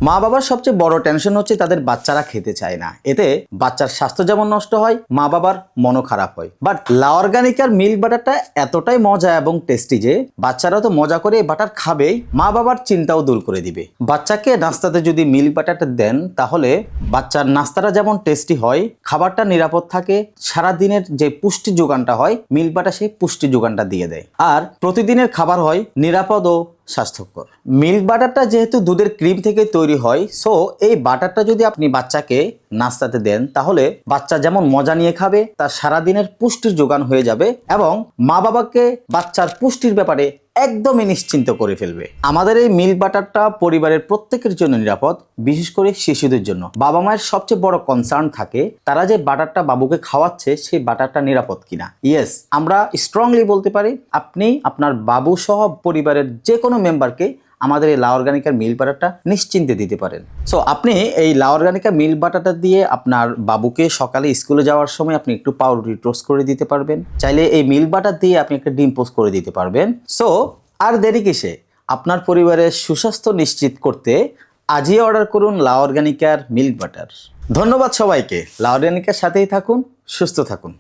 মা বাবার সবচেয়ে বড় টেনশন হচ্ছে তাদের বাচ্চারা খেতে চায় না। এতে বাচ্চার স্বাস্থ্য যেমন নষ্ট হয়, মা বাবার মনও খারাপ হয়। বাট লা অর্গানিকার মিল্ক বাটারটা এতটাই মজা এবং টেস্টি যে বাচ্চারা তো মজা করে এই বাটার খাবেই, মা বাবার চিন্তাও দূর করে দিবে। বাচ্চাকে নাস্তাতে যদি মিল্ক বাটারটা দেন তাহলে বাচ্চার নাস্তাটা যেমন টেস্টি হয়, খাবারটা নিরাপদ থাকে, সারাদিনের যে পুষ্টি যোগানটা হয় মিল্ক বাটার সেই পুষ্টি যোগানটা দিয়ে দেয়। আর প্রতিদিনের খাবার হয় নিরাপদ ও স্বাস্থ্যকর। মিল্ক বাটারটা যেহেতু দুধের ক্রিম থেকে তৈরি হয়, সো এই বাটারটা যদি আপনি বাচ্চাকে নাস্তাতে দেন তাহলে বাচ্চা যেমন মজা নিয়ে খাবে, তার সারাদিনের পুষ্টির যোগান হয়ে যাবে এবং মা বাবাকে বাচ্চার পুষ্টির ব্যাপারে একদমই নিশ্চিন্ত করে ফেলবে। আমাদের এই মিল্ক বাটারটা পরিবারের প্রত্যেকের জন্য নিরাপদ, বিশেষ করে শিশুদের জন্য। বাবা মায়ের সবচেয়ে বড় কনসার্ন থাকে তারা যে বাটারটা বাবুকে খাওয়াচ্ছে সেই বাটারটা নিরাপদ কিনা। ইয়েস, আমরা স্ট্রংলি বলতে পারি আপনি আপনার বাবু সহ পরিবারের যে কোনো মেম্বারকে আমাদের এই লা অর্গানিকার মিল্ক বাটারটা নিশ্চিন্তে দিতে পারেন। সো আপনি এই লা অর্গানিকা মিল্ক বাটারটা দিয়ে আপনার বাবুকে সকালে স্কুলে যাওয়ার সময় আপনি একটু পাউরুটি টোস্ট করে দিতে পারবেন। চাইলে এই মিল্ক বাটার দিয়ে আপনি একটা ডিম পোস্ট করে দিতে পারবেন। সো আর দেরি কিসে, আপনার পরিবারের সুস্বাস্থ্য নিশ্চিত করতে আজই অর্ডার করুন লা অর্গানিকার মিল্ক বাটার। ধন্যবাদ সবাইকে। লা অর্গানিকার সাথেই থাকুন, সুস্থ থাকুন।